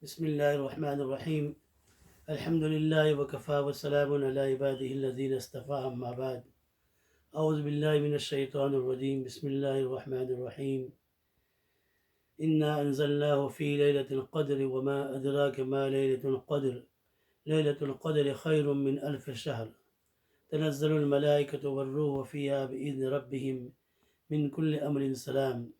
بسم الله الرحمن الرحيم. الحمد لله وكفى وسلام على عباده الذين اصطفى أما بعد. أعوذ بالله من الشيطان الرجيم. بسم الله الرحمن الرحيم. إنا أنزلناه في ليلة القدر وما أدراك ما ليلة القدر. ليلة القدر خير من ألف شهر. تنزل الملائكة والروح فيها بإذن ربهم من كل أمر سلام.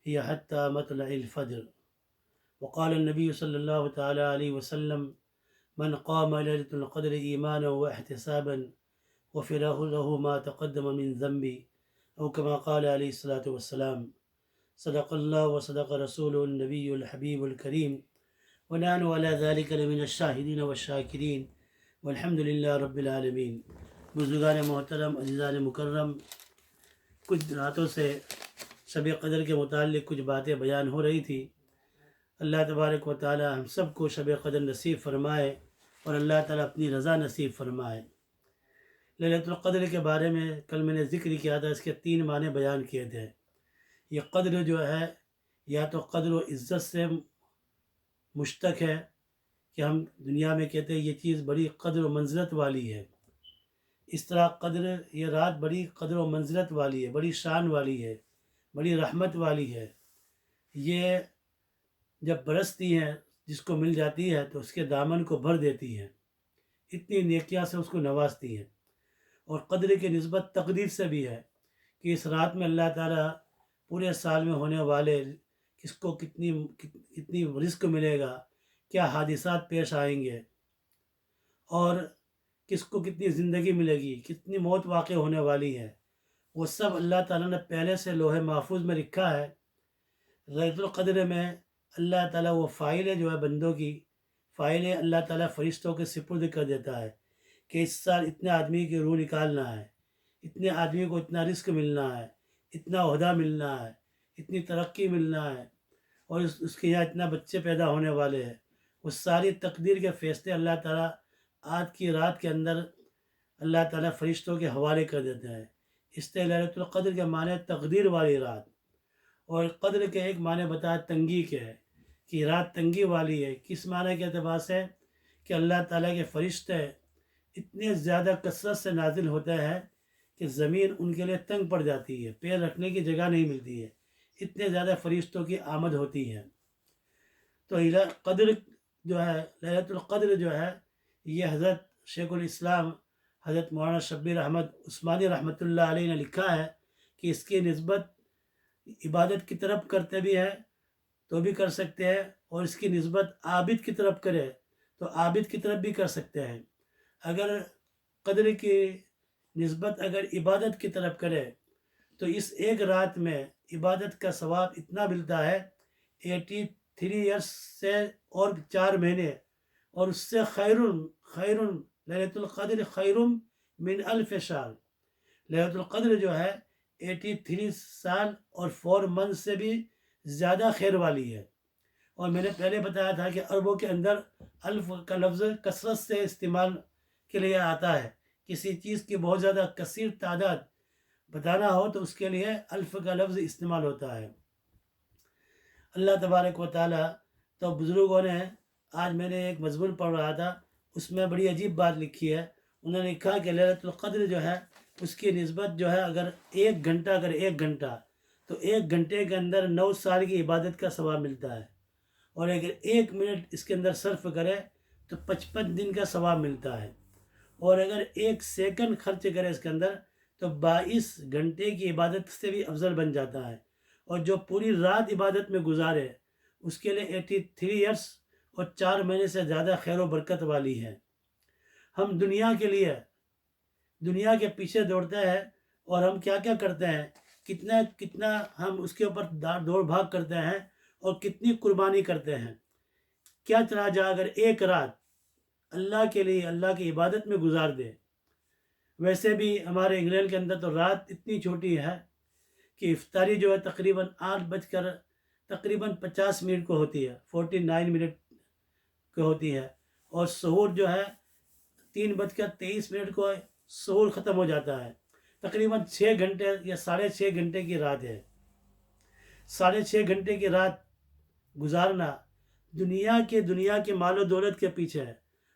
هي حتى مطلع الفجر. وقال النبي صلى الله تعالى عليه وسلم: من قام ليلة القدر إيمانا واحتسابا غفر له ما تقدم من ذنبه، أو كما قال عليه الصلاة والسلام. صدق الله وصدق رسوله النبي الحبيب الكريم، ونحن على ذلك لمن الشاهدين والشاکرین والحمد للہ رب العالمین. بزرگان محترم، عزیزان مکرم، کچھ راتوں سے شب قدر کے متعلق کچھ باتیں بیان ہو رہی تھی. اللہ تبارک و تعالی ہم سب کو شب قدر نصیب فرمائے اور اللہ تعالیٰ اپنی رضا نصیب فرمائے. لیلۃ القدر کے بارے میں کل میں نے ذکر کیا تھا، اس کے 3 معنی بیان کیے تھے. یہ قدر جو ہے یا تو قدر و عزت سے مشتق ہے کہ ہم دنیا میں کہتے ہیں یہ چیز بڑی قدر و منزلت والی ہے. اس طرح قدر، یہ رات بڑی قدر و منزلت والی ہے، بڑی شان والی ہے، بڑی رحمت والی ہے. یہ جب برستی ہیں، جس کو مل جاتی ہے تو اس کے دامن کو بھر دیتی ہیں، اتنی نیکیاں سے اس کو نوازتی ہیں. اور قدر کی نسبت تقدیر سے بھی ہے کہ اس رات میں اللہ تعالیٰ پورے سال میں ہونے والے کس کو کتنی رزق ملے گا، کیا حادثات پیش آئیں گے، اور کس کو کتنی زندگی ملے گی، کتنی موت واقع ہونے والی ہے، وہ سب اللہ تعالیٰ نے پہلے سے لوح محفوظ میں لکھا ہے. لیلۃ القدر میں اللہ تعالیٰ وہ فائلیں جو ہے بندوں کی فائلیں اللہ تعالیٰ فرشتوں کے سپرد کر دیتا ہے کہ اس سال اتنے آدمی کی روح نکالنا ہے، اتنے آدمی کو اتنا رزق ملنا ہے، اتنا عہدہ ملنا ہے، اتنی ترقی ملنا ہے، اور اس کے یہاں اتنا بچے پیدا ہونے والے ہیں. وہ ساری تقدیر کے فیصلے اللہ تعالیٰ آج کی رات کے اندر اللہ تعالیٰ فرشتوں کے حوالے کر دیتے ہیں. اس طرح لیلۃ القدر کے معنی تقدیر والی رات، اور قدر کے ایک معنی بتایا تنگی کے ہے کہ رات تنگی والی ہے. کس معنی کے اعتبار سے؟ کہ اللہ تعالیٰ کے فرشتے اتنے زیادہ کثرت سے نازل ہوتے ہیں کہ زمین ان کے لیے تنگ پڑ جاتی ہے، پیر رکھنے کی جگہ نہیں ملتی ہے، اتنے زیادہ فرشتوں کی آمد ہوتی ہے. تو قدر جو ہے، لیلۃ القدر جو ہے، یہ حضرت شیخ الاسلام حضرت مولانا شبیر احمد عثمانی رحمۃ اللہ علیہ نے لکھا ہے کہ اس کی نسبت عبادت کی طرف کرتے بھی ہیں تو بھی کر سکتے ہیں، اور اس کی نسبت عابد کی طرف کرے تو عابد کی طرف بھی کر سکتے ہیں. اگر قدر کی نسبت اگر عبادت کی طرف کرے تو اس ایک رات میں عبادت کا ثواب اتنا ملتا ہے 83 ایئرس سے اور 4 مہینے، اور اس سے خیر لیلۃ القدر خیر من الف شہر. لیلۃ القدر جو ہے 83 سال اور 4 منتھ سے بھی زیادہ خیر والی ہے. اور میں نے پہلے بتایا تھا کہ عربوں کے اندر الف کا لفظ کثرت سے استعمال کے لیے آتا ہے. کسی چیز کی بہت زیادہ کثیر تعداد بتانا ہو تو اس کے لیے الف کا لفظ استعمال ہوتا ہے. اللہ تبارک و تعالیٰ تو بزرگوں نے، آج میں نے ایک مضمون پڑھ رہا تھا، اس میں بڑی عجیب بات لکھی ہے. انہوں نے لکھا کہ لیلۃ القدر جو ہے اس کی نسبت جو ہے اگر 1 گھنٹہ تو 1 گھنٹے کے اندر 9 سال کی عبادت کا ثواب ملتا ہے، اور اگر 1 منٹ اس کے اندر صرف کرے تو 55 دن کا ثواب ملتا ہے، اور اگر 1 سیکنڈ خرچ کرے اس کے اندر تو 22 گھنٹے کی عبادت سے بھی افضل بن جاتا ہے. اور جو پوری رات عبادت میں گزارے اس کے لیے 83 ایئرس اور 4 مہینے سے زیادہ خیر و برکت والی ہے. ہم دنیا کے پیچھے دوڑتے ہیں، اور ہم کیا کرتے ہیں، کتنا ہم اس کے اوپر دوڑ بھاگ کرتے ہیں اور کتنی قربانی کرتے ہیں. کیا چلا جا اگر ایک رات اللہ کے لیے، اللہ کی عبادت میں گزار دے. ویسے بھی ہمارے انگلینڈ کے اندر تو رات اتنی چھوٹی ہے کہ افطاری جو ہے تقریباً 8:50 کو ہوتی ہے، 49 کو ہوتی ہے، اور سحور جو ہے 3:23 کو سحور ختم ہو جاتا ہے. تقریباً 6 گھنٹے یا 6.5 گھنٹے کی رات ہے. 6.5 گھنٹے کی رات گزارنا دنیا کے مال و دولت کے پیچھے ہے،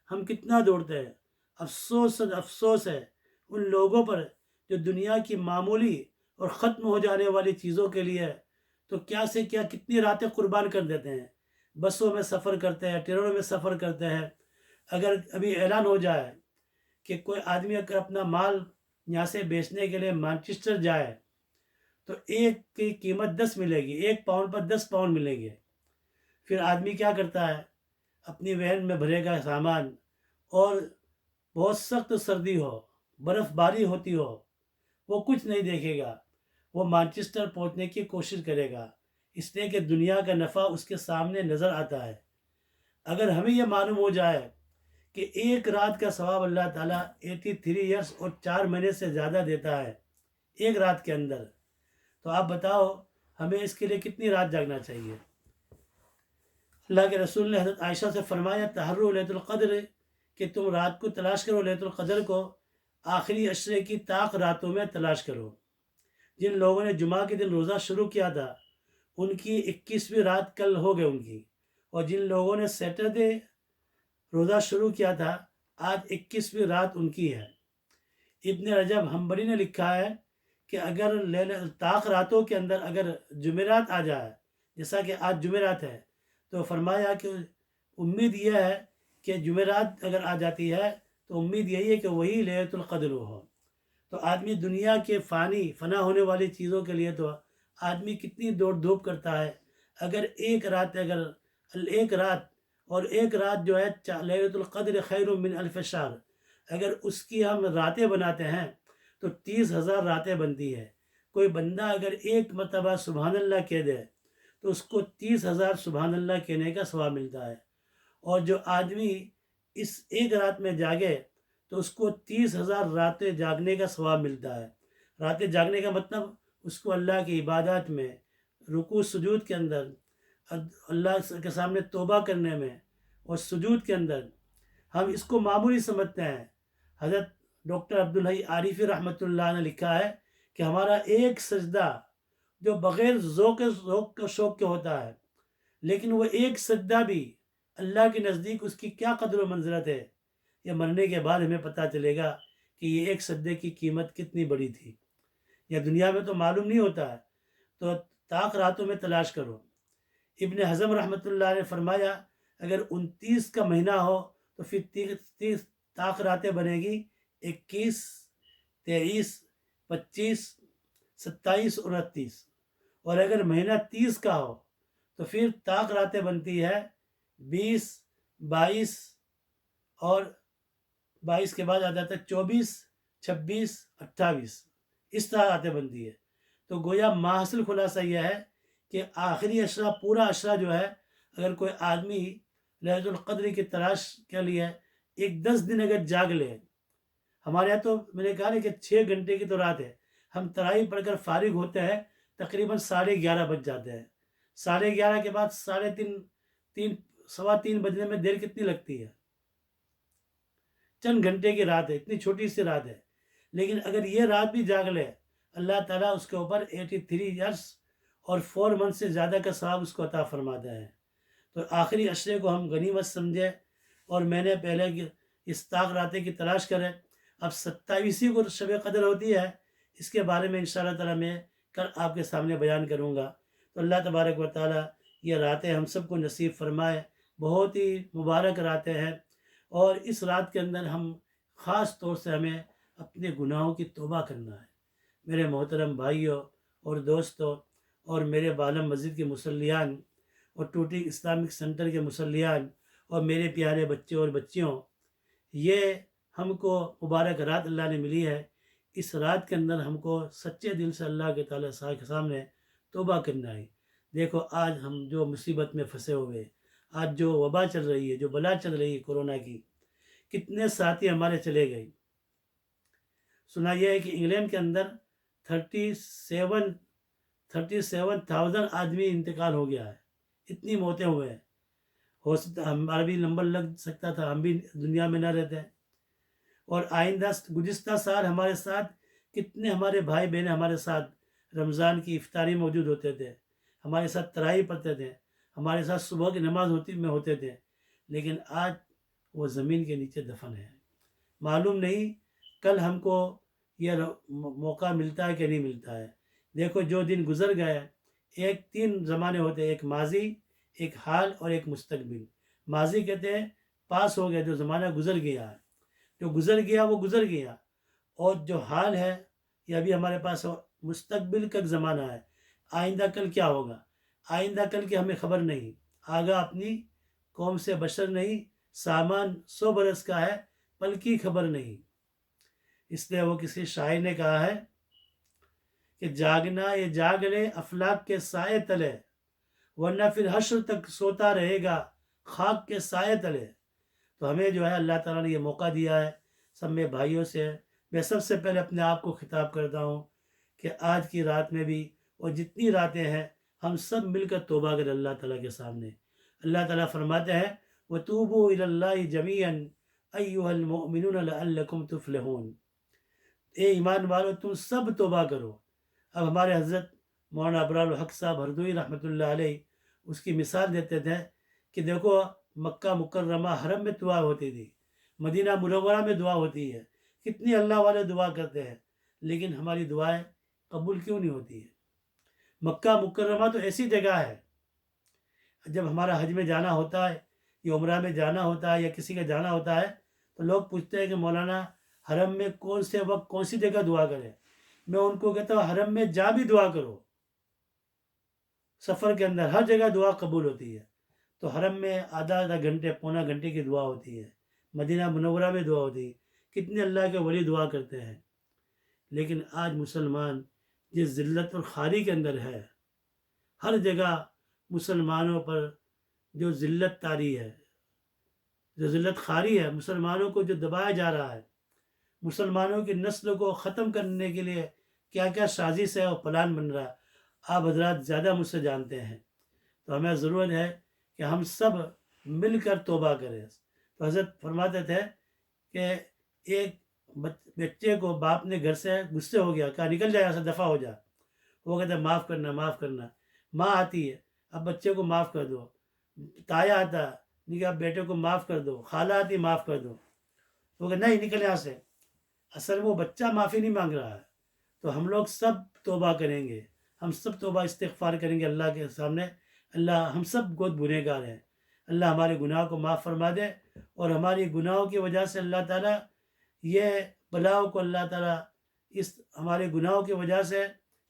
ہم کتنا دوڑتے ہیں۔ افسوس ہے ان لوگوں پر جو دنیا کی معمولی اور ختم ہو جانے والی چیزوں کے لیے تو کیا سے کیا کتنی راتیں قربان کر دیتے ہیں۔ بسوں میں سفر کرتے ہیں، ٹرینوں میں سفر کرتے ہیں۔ اگر ابھی اعلان ہو جائے کہ کوئی آدمی اگر اپنا مال یہاں سے بیچنے کے لیے مانچسٹر جائے تو ایک کی قیمت 10 ملے گی، 1 پاؤنڈ پر 10 پاؤنڈ ملیں گے۔ پھر آدمی کیا کرتا ہے، اپنی وین میں بھرے گا سامان، اور بہت سخت سردی ہو، برف باری ہوتی ہو، وہ کچھ نہیں دیکھے گا، وہ مانچسٹر پہنچنے کی کوشش کرے گا، اس لیے کہ دنیا کا نفع اس کے سامنے نظر آتا ہے۔ اگر ہمیں یہ معلوم ہو جائے کہ ایک رات کا ثواب اللہ تعالیٰ 83 ایئرس اور 4 مہینے سے زیادہ دیتا ہے ایک رات کے اندر، تو آپ بتاؤ ہمیں اس کے لیے کتنی رات جاگنا چاہیے۔ اللہ کے رسول نے حضرت عائشہ سے فرمایا، تحروا لیلۃ القدر، کہ تم رات کو تلاش کرو، لیلۃ القدر کو آخری عشرے کی طاق راتوں میں تلاش کرو۔ جن لوگوں نے جمعہ کے دن روزہ شروع کیا تھا ان کی 21ویں رات کل ہو گئے ان کی، اور جن لوگوں نے سیٹرڈے روزہ شروع کیا تھا آج 21ویں رات ان کی ہے۔ ابن رجب حنبلی نے لکھا ہے کہ اگر طاق راتوں کے اندر اگر جمعرات آ جائے، جیسا کہ آج جمعرات ہے، تو فرمایا کہ امید یہ ہے کہ جمعرات اگر آ جاتی ہے تو امید یہی ہے کہ وہی لیلۃ القدر ہو۔ تو آدمی دنیا کے فنا ہونے والی چیزوں کے لیے تو آدمی کتنی دوڑ دھوپ کرتا ہے۔ اگر ایک رات جو ہے لیلۃ القدر خیر من الف شہر، اگر اس کی ہم راتیں بناتے ہیں تو 30,000 راتیں بنتی ہے۔ کوئی بندہ اگر ایک مرتبہ سبحان اللہ کہہ دے تو اس کو 30,000 سبحان اللہ کہنے کا ثواب ملتا ہے، اور جو آدمی اس ایک رات میں جاگے تو اس کو 30,000 راتیں جاگنے کا ثواب ملتا ہے۔ راتیں جاگنے کا مطلب اس کو اللہ کی عبادات میں، رکوع سجود کے اندر، اللہ کے سامنے توبہ کرنے میں اور سجود کے اندر، ہم اس کو معمولی سمجھتے ہیں۔ حضرت ڈاکٹر عبدالحی عارفی رحمۃ اللہ نے لکھا ہے کہ ہمارا ایک سجدہ جو بغیر ذوق شوق کے ہوتا ہے، لیکن وہ ایک سجدہ بھی اللہ کے نزدیک اس کی کیا قدر و منزلت ہے، یہ مرنے کے بعد ہمیں پتہ چلے گا کہ یہ ایک سجدے کی قیمت کتنی بڑی تھی۔ یا دنیا میں تو معلوم نہیں ہوتا ہے، تو طاق راتوں میں تلاش کرو۔ ابن حزم رحمۃ اللہ نے فرمایا اگر 29 کا مہینہ ہو تو پھر 30 طاق راتیں بنے گی، 21، 23، 25، 27 اور 29۔ اور اگر مہینہ 30 کا ہو تو پھر طاق راتیں بنتی ہے 20، 22، اور 22 کے بعد آ جاتا ہے 24، 26، 28، اس طرح راتیں بنتی ہے۔ تو گویا ماحصل خلاصہ یہ ہے کہ آخری عشرہ، پورا عشرہ جو ہے، اگر کوئی آدمی لیلۃ القدر کی تلاش کے لیے 10 دن اگر جاگ لے، ہمارے یہاں تو میں نے کہا نا کہ 6 گھنٹے کی تو رات ہے، ہم تراویح پڑھ کر فارغ ہوتے ہیں تقریباً 11:30 بج جاتے ہیں۔ 11:30 کے بعد 3:30، 3:15 بجنے میں دیر کتنی لگتی ہے؟ چند گھنٹے کی رات ہے، اتنی چھوٹی سی رات ہے، لیکن اگر یہ رات بھی جاگ لے اللہ تعالیٰ اس کے اوپر 83 ایئرس اور 4 منتھ سے زیادہ کا ثواب اس کو عطا فرماتا ہے۔ تو آخری عشرے کو ہم غنیمت سمجھے، اور میں نے پہلے اس طاق راتیں کی تلاش کرے۔ اب 27ویں کو شب قدر ہوتی ہے، اس کے بارے میں انشاءاللہ تعالیٰ میں کل آپ کے سامنے بیان کروں گا۔ تو اللہ تبارک و تعالیٰ یہ راتیں ہم سب کو نصیب فرمائے، بہت ہی مبارک راتیں ہیں، اور اس رات کے اندر ہم خاص طور سے ہمیں اپنے گناہوں کی توبہ کرنا ہے۔ میرے محترم بھائیوں اور دوستوں، اور میرے بالم مسجد کے مصلیان اور ٹوٹی اسلامک سینٹر کے مصلیان اور میرے پیارے بچے اور بچیوں، یہ ہم کو مبارک رات اللہ نے ملی ہے۔ اس رات کے اندر ہم کو سچے دل سے اللہ کے تعالیٰ کے سامنے توبہ کرنا ہے۔ دیکھو آج ہم جو مصیبت میں پھنسے ہوئے، آج جو وبا چل رہی ہے، جو بلا چل رہی ہے کورونا کی، کتنے ساتھی ہمارے چلے گئے۔ سنا یہ ہے کہ انگلینڈ کے اندر 37,000 آدمی انتقال ہو گیا ہے، اتنی موتیں ہوئے ہیں۔ ہو سکتا ہمارا بھی نمبر لگ سکتا تھا، ہم بھی دنیا میں نہ رہتے۔ اور آئندہ گزشتہ سال ہمارے ساتھ کتنے ہمارے بھائی بہن ہمارے ساتھ رمضان کی افطاری موجود ہوتے تھے، ہمارے ساتھ تراویح پڑھتے تھے، ہمارے ساتھ صبح کی نماز میں ہوتے تھے، لیکن آج وہ زمین کے نیچے دفن ہے۔ معلوم نہیں کل ہم کو یہ موقع ملتا ہے کہ نہیں ملتا ہے۔ دیکھو جو دن گزر گئے، ایک 3 زمانے ہوتے ہیں، ایک ماضی، ایک حال اور ایک مستقبل۔ ماضی کہتے ہیں پاس ہو گیا، جو زمانہ گزر گیا ہے، جو گزر گیا وہ گزر گیا، اور جو حال ہے یہ ابھی ہمارے پاس مستقبل کا زمانہ ہے۔ آئندہ کل کیا ہوگا، آئندہ کل کی ہمیں خبر نہیں۔ آگاہ اپنی قوم سے بشر نہیں، سامان 100 برس کا ہے، پل کی خبر نہیں۔ اس لیے وہ کسی شاعر نے کہا ہے کہ جاگنا یہ جاگ لے افلاک کے سائے تلے، ورنہ پھر حشر تک سوتا رہے گا خاک کے سائے تلے۔ تو ہمیں جو ہے اللہ تعالیٰ نے یہ موقع دیا ہے۔ سب میں بھائیوں سے میں سب سے پہلے اپنے آپ کو خطاب کرتا ہوں کہ آج کی رات میں بھی اور جتنی راتیں ہیں ہم سب مل کر توبہ کریں اللہ تعالیٰ کے سامنے۔ اللہ تعالیٰ فرماتے ہیں وَتُوبُوا إِلَى اللَّهِ جَمِيعًا أَيُّهَا الْمُؤْمِنُونَ لَعَلَّكُمْ تُفْلِحُونَ۔ اے ایمان والو تم سب توبہ کرو۔ اب ہمارے حضرت مولانا ابرار الحق صاحب ہردوئی رحمۃ اللہ علیہ اس کی مثال دیتے تھے کہ دیکھو مکہ مکرمہ حرم میں دعا ہوتی تھی، مدینہ منورہ میں دعا ہوتی ہے، کتنی اللہ والے دعا کرتے ہیں، لیکن ہماری دعائیں قبول کیوں نہیں ہوتی ہے؟ مکہ مکرمہ تو ایسی جگہ ہے، جب ہمارا حج میں جانا ہوتا ہے یا عمرہ میں جانا ہوتا ہے یا کسی کا جانا ہوتا ہے تو لوگ پوچھتے ہیں کہ مولانا حرم میں کون سے وقت کون سی جگہ دعا کریں؟ میں ان کو کہتا ہوں حرم میں جا بھی دعا کرو، سفر کے اندر ہر جگہ دعا قبول ہوتی ہے۔ تو حرم میں آدھا گھنٹے پونا گھنٹے کی دعا ہوتی ہے، مدینہ منورہ میں دعا ہوتی ہے، کتنے اللہ کے ولی دعا کرتے ہیں۔ لیکن آج مسلمان جس ذلت اور خواری کے اندر ہے، ہر جگہ مسلمانوں پر جو ذلت طاری ہے، جو ذلت خواری ہے، مسلمانوں کو جو دبایا جا رہا ہے، مسلمانوں کی نسل کو ختم کرنے کے لیے کیا کیا سازش ہے اور پلان بن رہا ہے، آپ حضرات زیادہ مجھ سے جانتے ہیں۔ تو ہمیں ضرورت ہے کہ ہم سب مل کر توبہ کریں۔ تو حضرت فرماتے تھے کہ ایک بچے کو باپ نے گھر سے غصے ہو گیا، کہا نکل جائے ایسا دفع ہو جا، وہ کہتے ہیں معاف کرنا معاف کرنا۔ ماں آتی ہے اب بچے کو معاف کر دو، تایا آتا نہیں کہ اب بیٹے کو معاف کر دو، خالہ آتی معاف کر دو، وہ کہ نہیں نکل یہاں سے۔ اصل وہ بچہ معافی نہیں مانگ رہا ہے۔ تو ہم لوگ سب توبہ کریں گے، ہم سب توبہ استغفار کریں گے اللہ کے سامنے۔ اللہ ہم سب بہت گنہ گار ہیں، اللہ ہمارے گناہ کو معاف فرما دے، اور ہماری گناہوں کی وجہ سے اللہ تعالیٰ یہ بلاؤں کو اللہ تعالیٰ اس ہمارے گناہوں کی وجہ سے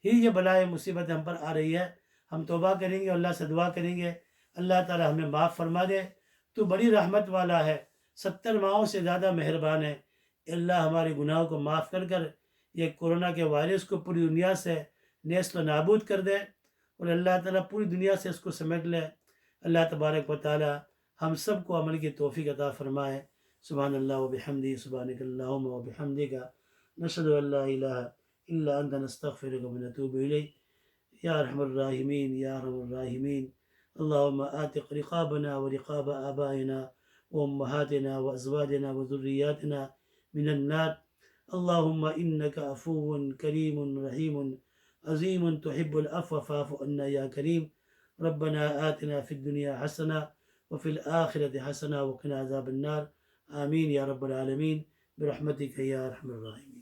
ہی یہ بلائے مصیبت ہم پر آ رہی ہے۔ ہم توبہ کریں گے، اللہ سے دعا کریں گے، اللہ تعالیٰ ہمیں معاف فرما دے۔ تو بڑی رحمت والا ہے، 70 ماہوں سے زیادہ مہربان ہے۔ اللہ ہمارے گناہوں کو معاف کر کر یہ کورونا کے وائرس کو پوری دنیا سے نیست و نابود کر دے، اور اللہ تعالیٰ پوری دنیا سے اس کو سمیٹ لے۔ اللہ تبارک و تعالی ہم سب کو عمل کی توفیق عطا فرمائے۔ سبحان اللہ و بحمدہ، سبحانک اللہم و بحمدک، نشہد ان لا الہ الا انت نستغفرک و نتوب الیک۔ یا ارحم الراحمین یا ارحم الراحمین، اللہم آتق رقابنا و رقاب آبائنا و امہاتنا و ازواجنا و ذریاتنا من النار۔ اللہم انک عفو کریم رحیم عظیم تحب العفو فاعف عنا یا کریم۔ ربنا آتنا فی الدنیا حسنہ وفی الآخرۃ حسنہ وقنا عذاب النار۔ آمین یا رب العالمین برحمتک یا ارحم الراحمین۔